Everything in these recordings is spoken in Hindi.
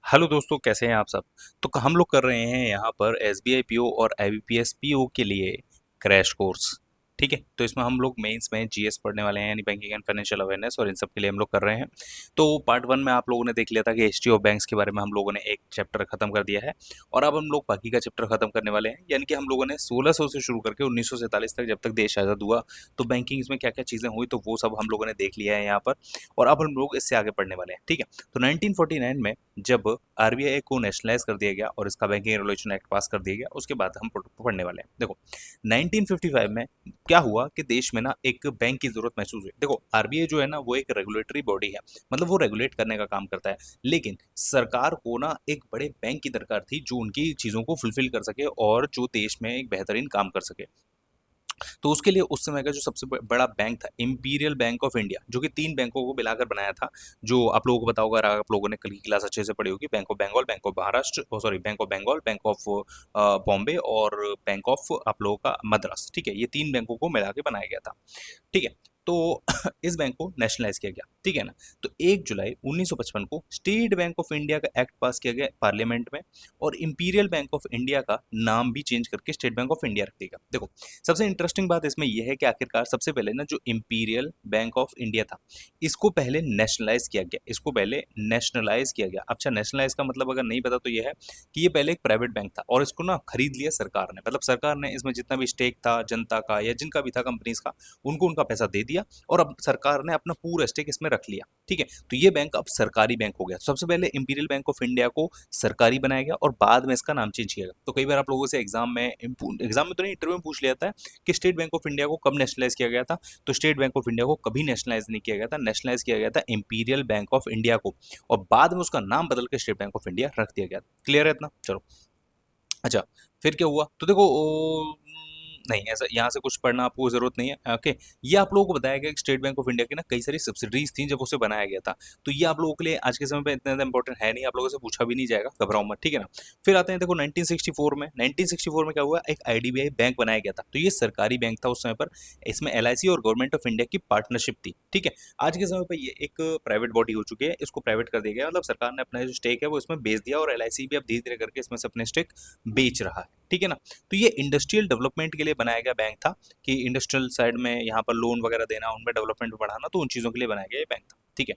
हेलो दोस्तों, कैसे हैं आप सब। तो हम लोग कर रहे हैं यहाँ पर एसबीआई पीओ और आईबीपीएस पीओ के लिए क्रैश कोर्स। ठीक है, तो इसमें हम लोग मेंस में जीएस पढ़ने वाले हैं, यानी बैंकिंग एंड फाइनेंशियल अवेयरनेस, और इन सब के लिए हम लोग कर रहे हैं। तो पार्ट वन में आप लोगों ने देख लिया था कि हिस्ट्री ऑफ बैंक्स के बारे में हम लोगों ने एक चैप्टर खत्म कर दिया है। और अब हम लोग बाकी का चैप्टर खत्म करने वाले हैं, यानी कि हम लोगों ने 1600 से शुरू करके 1947 तक, जब तक देश आज़ाद हुआ, तो बैंकिंग में क्या क्या चीज़ें हुई, तो वो सब हम लोगों ने देख लिया है यहाँ पर। और अब हम लोग इससे आगे पढ़ने वाले हैं। ठीक है, तो 1949 में जब आरबीआई को नेशनलाइज कर दिया गया और इसका बैंकिंग रेगुलेशन एक्ट पास कर दिया गया, उसके बाद हम पढ़ने वाले हैं। देखो 1955 में क्या हुआ कि देश में ना एक बैंक की जरूरत महसूस हुई। देखो आरबीआई जो है ना, वो एक रेगुलेटरी बॉडी है, मतलब वो रेगुलेट करने का काम करता है। लेकिन सरकार को ना एक बड़े बैंक की दरकार थी जो उनकी चीज़ों को फुलफिल कर सके और जो देश में एक बेहतरीन काम कर सके। तो उसके लिए उस समय का जो सबसे बड़ा बैंक था इंपीरियल बैंक ऑफ इंडिया, जो कि तीन बैंकों को मिलाकर बनाया था। जो आप लोगों को पता होगा, अगर आप लोगों ने कल की क्लास अच्छे से पढ़ी होगी, bank of Bengal, bank of Maharashtra, sorry bank of Bengal, bank of Bombay और बैंक ऑफ आप लोगों का मद्रास। ठीक है, ये तीन बैंकों को मिला के बनाया गया था। ठीक है, तो इस बैंक को नेशनलाइज किया गया। ठीक है ना। तो 1 जुलाई 1955 को स्टेट बैंक ऑफ इंडिया का एक्ट पास किया गया पार्लियामेंट में, और इंपीरियल बैंक ऑफ इंडिया का नाम भी चेंज करके स्टेट बैंक ऑफ इंडिया रख दिया गया। देखो सबसे इंटरेस्टिंग बात इसमें यह है कि आखिरकार सबसे पहले ना जो इंपीरियल बैंक ऑफ इंडिया था, इसको पहले नेशनलाइज किया गया, इसको पहले नेशनलाइज किया गया। अच्छा, नेशनलाइज का मतलब अगर नहीं पता तो यह है कि ये पहले एक प्राइवेट बैंक था और इसको ना खरीद लिया सरकार ने। मतलब सरकार ने इसमें जितना भी स्टेक था जनता का या जिनका भी था कंपनीज का, उनको उनका पैसा दे दिया और अब सरकार ने अपना पूरा स्टेक इसमें रख लिया। ठीक है, तो ये बैंक अब सरकारी बैंक हो गया। सबसे पहले इंपीरियल बैंक ऑफ इंडिया को सरकारी बनाया गया और बाद में इसका नाम चेंज किया गया। तो कई बार आप लोगों से एग्जाम में तो नहीं, इंटरव्यू में पूछ लिया था कि स्टेट बैंक ऑफ इंडिया को कब नेशनलाइज किया गया था। तो स्टेट बैंक ऑफ इंडिया को कभी नेशनलाइज नहीं किया गया था, नेशनलाइज किया गया था इंपीरियल बैंक ऑफ इंडिया को, और बाद में उसका नाम बदल के स्टेट बैंक ऑफ इंडिया रख दिया गया। क्लियर है इतना? चलो। अच्छा, फिर क्या हुआ तो देखो नहीं, ऐसा यहाँ से कुछ पढ़ना आपको जरूरत नहीं है। ओके, ये आप लोगों को बताया गया कि स्टेट बैंक ऑफ इंडिया की ना कई सारी सब्सिडीज थी जब उसे बनाया गया था। तो ये आप लोगों के लिए आज के समय पे इतना ज़्यादा इंपॉर्टेंट है नहीं, आप लोगों से पूछा भी नहीं जाएगा, घबराओ मत। ठीक है ना। फिर आते हैं, देखो 1964 में, 1964 में क्या हुआ, एक आईडीबीआई बैंक बनाया गया था। तो ये सरकारी बैंक था उस समय पर। इसमें एलआईसी और गवर्नमेंट ऑफ इंडिया की पार्टनरशिप थी। ठीक है, आज के समय पर ये एक प्राइवेट बॉडी हो चुकी है, इसको प्राइवेट कर दिया गया, मतलब सरकार ने अपना जो स्टेक है वो इसमें बेच दिया, और एलआईसी भी अब धीरे धीरे करके इसमें से अपने स्टेक बेच रहा है। ठीक है ना। तो ये इंडस्ट्रियल डेवलपमेंट के लिए बनाया गया बैंक था, कि इंडस्ट्रियल साइड में यहाँ पर लोन वगैरह देना, उनमें डेवलपमेंट बढ़ाना, तो उन चीज़ों के लिए बनाया गया ये बैंक था। ठीक है,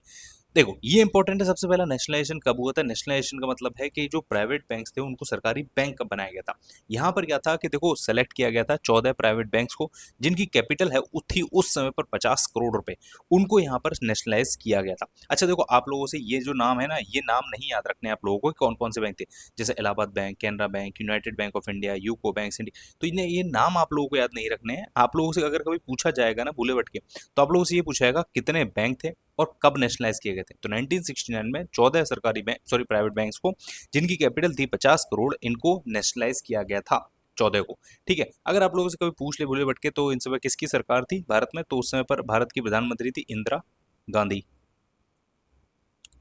देखो ये इंपॉर्टेंट है। सबसे पहला नेशनलाइजेशन कब हुआ था? नेशनलाइजेशन का मतलब है कि जो प्राइवेट बैंक्स थे उनको सरकारी बैंक कब बनाया गया था। यहाँ पर क्या था कि देखो सेलेक्ट किया गया था 14 प्राइवेट बैंक्स को, जिनकी कैपिटल है थी उस समय पर 50 करोड़ रुपए, उनको यहाँ पर नेशनलाइज किया गया था। अच्छा देखो, आप लोगों से ये जो नाम है ना, ये नाम नहीं याद रखने आप लोगों को कौन कौन से बैंक थे। जैसे Allahabad bank, Canara bank, United bank of India, UCO bank, तो इन्हें ये नाम आप लोगों को याद नहीं रखने हैं। आप लोगों से अगर कभी पूछा जाएगा ना भूले भटके, तो आप लोगों से ये पूछाएगा कितने बैंक थे और कब नेशनलाइज किए गए थे। तो 1969 में 14 सरकारी बैंक, सॉरी प्राइवेट बैंक्स को, जिनकी कैपिटल थी 50 करोड़, इनको नेशनलाइज किया गया था 14 को। ठीक है, अगर आप लोगों से कभी पूछ ले भूले भटके तो इन समय किसकी सरकार थी भारत में, तो उस समय पर भारत की प्रधानमंत्री थी इंदिरा गांधी।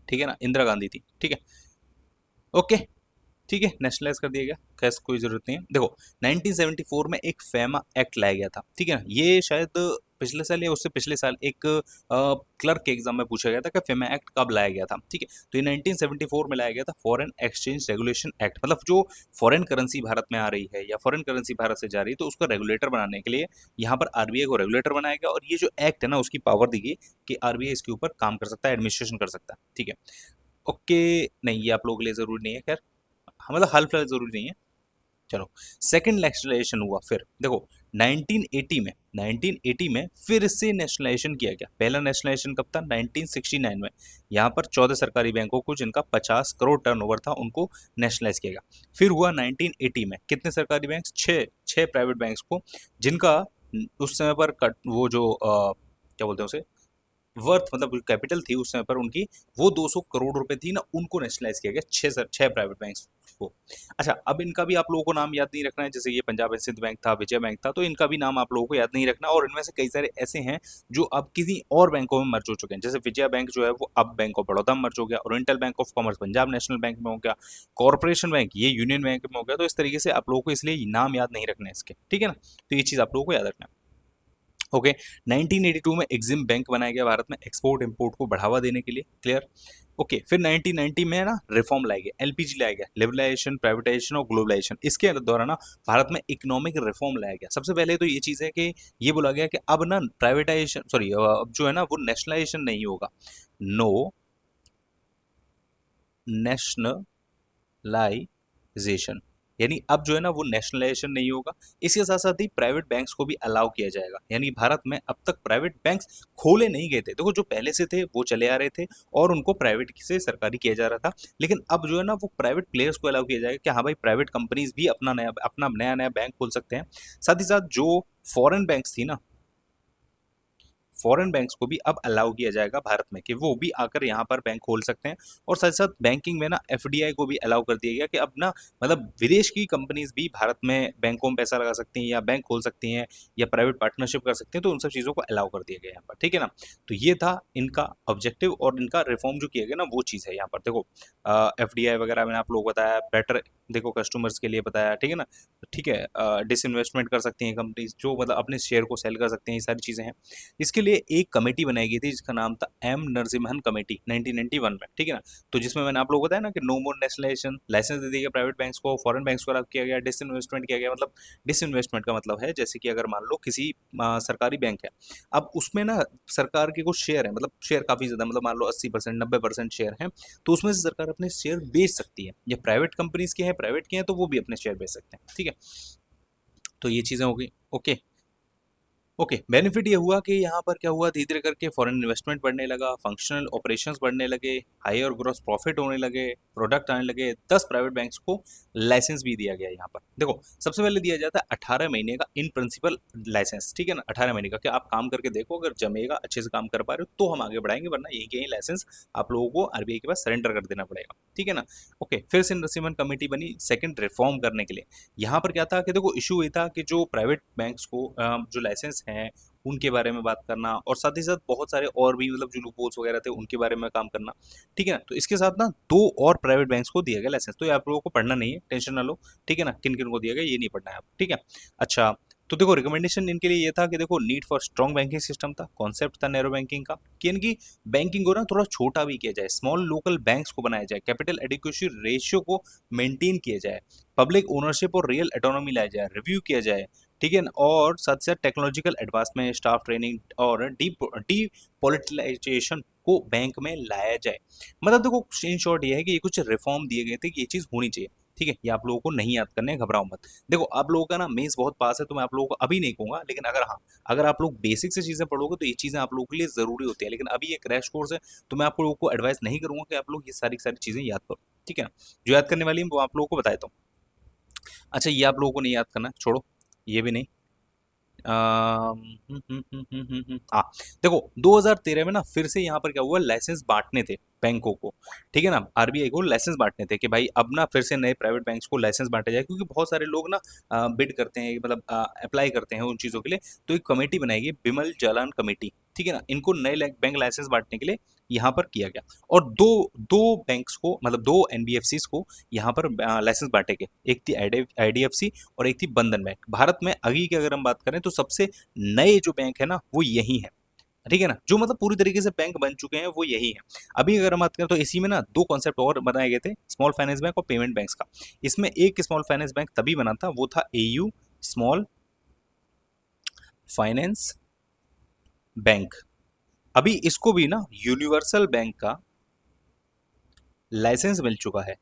ठीक है ना, इंदिरा गांधी थी। ठीक है, ओके। ठीक है, नेशनलाइज कर दिया गया, खैर कोई जरूरत नहीं है। देखो 1974 में एक फेमा एक्ट लाया गया था। ठीक है ना, ये शायद पिछले साल या उससे पिछले साल एक क्लर्क के एग्जाम में पूछा गया था कि फेमा एक्ट कब लाया गया था। ठीक है, तो ये 1974 में लाया गया था, फॉरेन एक्सचेंज रेगुलेशन एक्ट। मतलब जो फॉरेन करेंसी भारत में आ रही है या फॉरेन करेंसी भारत से जा रही है, तो उसका रेगुलेटर बनाने के लिए यहाँ पर आरबीआई को रेगुलेटर बनाया गया, और ये जो एक्ट है ना, उसकी पावर दी गई कि आरबीआई इसके ऊपर काम कर सकता है, एडमिनिस्ट्रेशन कर सकता है। ठीक है, ओके। नहीं, ये आप लोगों के लिए जरूरी नहीं है, खैर। हाँ, मतलब हाल फिलहाल जरूरी नहीं है। चलो, सेकंड नेशनलाइजेशन हुआ। फिर देखो 1980 में, 1980 में फिर से नेशनलाइजेशन किया गया। पहला नेशनलाइजेशन कब था? 1969 में। यहाँ पर 14 सरकारी बैंकों को, जिनका 50 करोड़ टर्नओवर था, उनको नेशनलाइज किया गया। फिर हुआ 1980 में, कितने सरकारी बैंक? छः, छः प्राइवेट बैंक्स को, जिनका उस समय पर वो जो क्या बोलते हैं उसे, वर्थ, मतलब कैपिटल थी उस समय पर उनकी, वो 200 करोड़ रुपए थी ना, उनको नेशनलाइज किया गया, छह प्राइवेट बैंक्स को। अच्छा, अब इनका भी आप लोगों को नाम याद नहीं रखना है। जैसे ये पंजाब एंड सिंध बैंक था, विजय बैंक था, तो इनका भी नाम आप लोगों को याद नहीं रखना। और इनमें से कई सारे ऐसे हैं जो अब किसी और बैंकों में मर्ज हो चुके हैं। जैसे विजय बैंक जो है वो अब बैंक ऑफ बड़ौदा में मर्ज हो गया, oriental bank of commerce Punjab national bank में हो गया, कॉर्पोरेशन बैंक ये यूनियन बैंक में हो गया। तो इस तरीके से आप लोगों को इसलिए नाम याद नहीं रखना है इसके। ठीक है ना, तो ये चीज़ आप लोगों को याद रखना है। ओके। 1982 में एग्जिम बैंक बनाया गया भारत में एक्सपोर्ट इंपोर्ट को बढ़ावा देने के लिए। क्लियर। ओके, फिर 1990 में ना रिफॉर्म लाया गया, एलपीजी लाया गया, लिबरलाइजेशन, प्राइवेटाइजेशन और ग्लोबलाइजेशन। इसके द्वारा ना भारत में इकोनॉमिक रिफॉर्म लाया गया। सबसे पहले तो ये चीज़ है कि ये बोला गया कि अब ना प्राइवेटाइजेशन, सॉरी, अब जो है ना वो नेशनलाइजेशन नहीं होगा। नो नेशनलाइजेशन, यानी अब जो है ना वो नेशनलाइजेशन नहीं होगा। इसके साथ साथ ही प्राइवेट बैंक्स को भी अलाउ किया जाएगा। यानी भारत में अब तक प्राइवेट बैंक्स खोले नहीं गए थे। देखो, जो पहले से थे वो चले आ रहे थे और उनको प्राइवेट से सरकारी किया जा रहा था। लेकिन अब जो है ना वो प्राइवेट प्लेयर्स को अलाउ किया जाएगा कि हाँ भाई, प्राइवेट कंपनीज भी अपना नया नया बैंक खोल सकते हैं। साथ ही साथ जो फॉरेन बैंक्स थी ना, फॉरेन बैंक्स को भी अब अलाउ किया जाएगा भारत में कि वो भी आकर यहाँ पर बैंक खोल सकते हैं। और साथ साथ बैंकिंग में ना एफडीआई को भी अलाउ कर दिया गया कि अब ना मतलब विदेश की कंपनीज भी भारत में बैंकों में पैसा लगा सकती हैं या बैंक खोल सकती हैं या प्राइवेट पार्टनरशिप कर सकती हैं। तो उन सब चीज़ों को अलाउ कर दिया गया यहाँ पर, ठीक है ना। तो ये था इनका ऑब्जेक्टिव और इनका रिफॉर्म जो किया गया ना, वो चीज़ है यहाँ पर। देखो, एफडीआई वगैरह मैंने आप लोगों को बताया, बेटर देखो कस्टमर्स के लिए बताया, ठीक है ना। ठीक है, डिसइन्वेस्टमेंट कर सकती हैं कंपनीज, जो मतलब अपने शेयर को सेल कर सकते हैं, ये सारी चीज़ें हैं। इसके लिए एक कमेटी बनाई गई थी जिसका नाम था एम नरसिम्हन कमेटी 1991 में, ठीक है ना। तो जिसमें मैंने आप लोगों को बताया ना कि नो मोर नेशनलाइजेशन, लाइसेंस दे दिया गया प्राइवेट बैंक्स को, फॉरेन बैंक्स को अलग किया गया, डिसइन्वेस्टमेंट किया गया। मतलब डिसइन्वेस्टमेंट का मतलब है जैसे कि अगर मान लो किसी सरकारी बैंक है, अब उसमें ना सरकार के कुछ शेयर है, मतलब शेयर काफ़ी ज़्यादा, मतलब मान लो 80% 90% शेयर हैं, तो उसमें से सरकार अपने शेयर बेच सकती है। या प्राइवेट कंपनीज के हैं, प्राइवेट के हैं, तो वो भी अपने शेयर बेच सकते हैं, ठीक है। तो ये चीज़ें हो गई। ओके। ओके, बेनिफिट ये हुआ कि यहाँ पर क्या हुआ, धीरे धीरे करके फॉरेन इन्वेस्टमेंट बढ़ने लगा, फंक्शनल ऑपरेशंस बढ़ने लगे, हायर ग्रॉस प्रॉफिट होने लगे, प्रोडक्ट आने लगे। 10 प्राइवेट बैंक्स को लाइसेंस भी दिया गया यहाँ पर। देखो, सबसे पहले दिया जाता है 18 महीने का इन प्रिंसिपल लाइसेंस, ठीक है ना। 18 महीने का, कि आप काम करके देखो, अगर जमेगा, अच्छे से काम कर पा रहे हो तो हम आगे बढ़ाएंगे, वरना यही के यही लाइसेंस आप लोगों को आरबीआई के पास सरेंडर कर देना पड़ेगा, ठीक है ना। ओके, फिर से नरसिम्हन कमेटी बनी सेकंड रिफॉर्म करने के लिए। यहाँ पर क्या था कि देखो, इशू ये था कि जो प्राइवेट बैंक्स को जो लाइसेंस हैं उनके बारे में बात करना, और साथ ही साथ बहुत सारे और भी मतलब जो लूपहोल्स वगैरह थे उनके बारे में काम करना, ठीक है ना। तो इसके साथ ना दो और प्राइवेट बैंक्स को दिया गया लाइसेंस। तो ये आप लोगों को पढ़ना नहीं है, टेंशन ना लो, ठीक है ना। किन किन को दिया गया ये नहीं पढ़ना है आप, ठीक है। अच्छा, तो देखो, रिकमेंडेशन इनके लिए ये था कि देखो, need for strong banking system था, कॉन्सेप्ट था नैरो बैंकिंग का, कि इनकी बैंकिंग को ना थोड़ा छोटा भी किया जाए, स्मॉल लोकल बैंक्स को बनाया जाए, कैपिटल एडिक्वेसी रेशियो को मेंटेन किया जाए, पब्लिक ओनरशिप और रियल ऑटोनॉमी लाया जाए, रिव्यू किया जाए, ठीक है ना। और साथ साथ टेक्नोलॉजिकल एडवांसमेंट, स्टाफ ट्रेनिंग और डी पॉलिटिलाइजेशन को बैंक में लाया जाए। मतलब देखो, इन शॉर्ट ये है कि ये कुछ रिफॉर्म दिए गए थे कि ये चीज़ होनी चाहिए, ठीक है। ये आप लोगों को नहीं याद करने हैं, घबराओ मत। देखो, आप लोगों का ना मेंस बहुत पास है, तो मैं आप लोगों को अभी नहीं कहूंगा, लेकिन अगर हाँ, अगर आप लोग बेसिक से चीज़ें पढ़ोगे तो ये चीज़ें आप लोगों के लिए ज़रूरी होती है। लेकिन अभी ये क्रैश कोर्स है, तो मैं आप लोगों को एडवाइस नहीं करूंगा कि आप लोग ये सारी सारी चीज़ें याद करो, ठीक है ना। जो याद करने वाली है वो आप लोगों को बताया। अच्छा, ये आप लोगों को नहीं याद करना, छोड़ो, ये भी नहीं। हाँ, देखो, 2013 में ना फिर से यहाँ पर क्या हुआ, लाइसेंस बांटने थे बैंकों को, ठीक है ना। आरबीआई को लाइसेंस बांटने थे कि भाई अब ना फिर से नए प्राइवेट बैंक्स को लाइसेंस बांटे जाए, क्योंकि बहुत सारे लोग ना बिड करते हैं, मतलब अप्लाई करते हैं उन चीज़ों के लिए। तो एक कमेटी बनाएगी, बिमल जालान कमेटी, ठीक है ना। इनको नए बैंक लाइसेंस बांटने के लिए यहाँ पर किया गया। और दो दो बैंक्स को, मतलब दो एनबीएफसीज को यहाँ पर लाइसेंस बांटे गए। एक थी आईडीएफसी और एक थी बंधन बैंक। भारत में अभी की अगर हम बात करें तो सबसे नए जो बैंक है ना वो यही है, ठीक है ना। जो मतलब पूरी तरीके से बैंक बन चुके हैं वो यही है। अभी अगर हम बात करें तो इसी में ना दो कॉन्सेप्ट और बनाए गए थे, स्मॉल फाइनेंस बैंक और पेमेंट बैंक्स का। इसमें एक स्मॉल फाइनेंस बैंक तभी बना था, वो था एयू स्मॉल फाइनेंस बैंक। अभी इसको भी ना यूनिवर्सल बैंक का लाइसेंस मिल चुका है,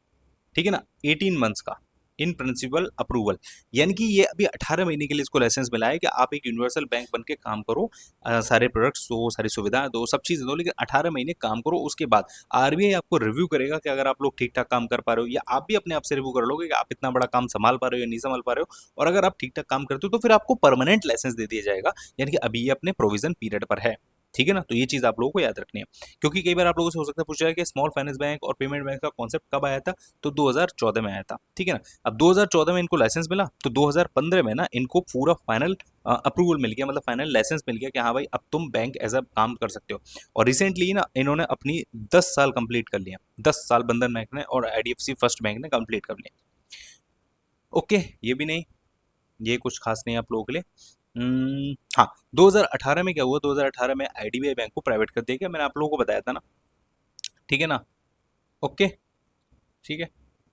ठीक है ना, 18 मंथ्स का इन प्रिंसिपल अप्रूवल। यानी कि ये अभी 18 महीने के लिए इसको लाइसेंस मिला है कि आप एक यूनिवर्सल बैंक बन के काम करो, सारे प्रोडक्ट्स दो, सारी सुविधाएं दो, सब चीज़ें दो, लेकिन 18 महीने काम करो। उसके बाद आरबीआई आपको रिव्यू करेगा कि अगर आप लोग ठीक ठाक काम कर पा रहे हो, या आप भी अपने आप से रिव्यू कर लोगे कि आप इतना बड़ा काम संभाल पा रहे हो या नहीं संभाल पा रहे हो। और अगर आप ठीक ठाक काम करते हो तो फिर आपको परमानेंट लाइसेंस दे दिया जाएगा। यानी कि अभी ये अपने प्रोविजन पीरियड पर है, ठीक है ना। तो ये चीज़ आप लोगों को याद रखनी है, क्योंकि कई बार आप लोगों से हो सकता है पूछा जाए कि स्मॉल फाइनेंस बैंक और पेमेंट बैंक का कॉन्सेप्ट कब आया था, तो 2014 में आया था, ठीक है ना। अब 2014 में इनको लाइसेंस मिला, तो 2015 में ना इनको पूरा फाइनल अप्रूवल मिल गया, मतलब फाइनल लाइसेंस मिल गया कि हाँ भाई अब तुम बैंक एज अ काम कर सकते हो। और रिसेंटली ना इन्होंने अपनी 10 साल कंप्लीट कर लिया, 10 साल बंधन बैंक ने और आईडीएफसी फर्स्ट बैंक ने कंप्लीट कर लिया। ओके, ये भी नहीं, ये कुछ खास नहीं है आप लोगों के लिए। हाँ, 2018 में क्या हुआ, 2018 में आईडीबीआई बैंक को प्राइवेट कर दिया गया, मैंने आप लोगों को बताया था ना, ठीक है ना। ओके, ठीक है।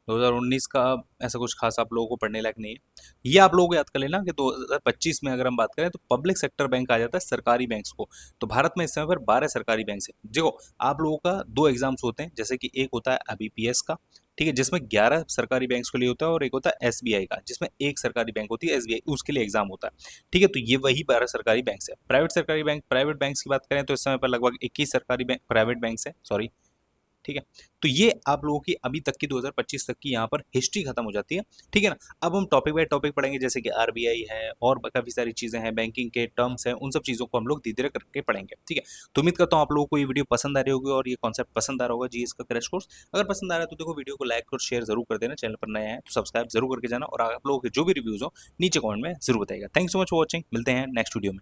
2019 का ऐसा कुछ खास आप लोगों को पढ़ने लायक नहीं है। ये आप लोगों को याद कर लेना कि 2025 में अगर हम बात करें तो पब्लिक सेक्टर बैंक आ जाता है सरकारी बैंक्स को। तो भारत में इस समय पर 12 सरकारी बैंक है। देखो, आप लोगों का दो एग्जाम्स होते हैं, जैसे कि एक होता है आईबीपीएस का, ठीक है, जिसमें 11 सरकारी बैंक्स के लिए होता है, और एक होता है एसबीआई का, जिसमें एक सरकारी बैंक होती है एसबीआई, उसके लिए एग्जाम होता है। ठीक है, तो ये वही 12 सरकारी बैंक है। प्राइवेट सरकारी बैंक, प्राइवेट बैंक्स की बात करें तो इस समय पर लगभग 21 सरकारी बैंक प्राइवेट बैंक है, सॉरी, ठीक है। तो ये आप लोगों की अभी तक की 2025 तक की यहाँ पर हिस्ट्री खत्म हो जाती है, ठीक है ना। अब हम टॉपिक बाय टॉपिक पढ़ेंगे, जैसे कि आरबीआई है और काफी सारी चीजें हैं, बैंकिंग के टर्म्स हैं, उन सब चीजों को हम लोग धीरे धीरे करके पढ़ेंगे, ठीक है। तो उम्मीद करता हूँ आप लोगों को ये वीडियो पसंद आ रही होगी और ये कॉन्सेप्ट पसंद आ रहा होगा जीएस का क्रैश कोर्स। अगर पसंद आ रहा है तो देखो, वीडियो को लाइक और शेयर जरूर कर देना, चैनल पर नया है तो सब्सक्राइब जरूर करके जाना, और आप लोगों के जो भी रिव्यूज हो नीचे कमेंट में जरूर बताइएगा। Thanks so much for watching, मिलते हैं नेक्स्ट वीडियो में।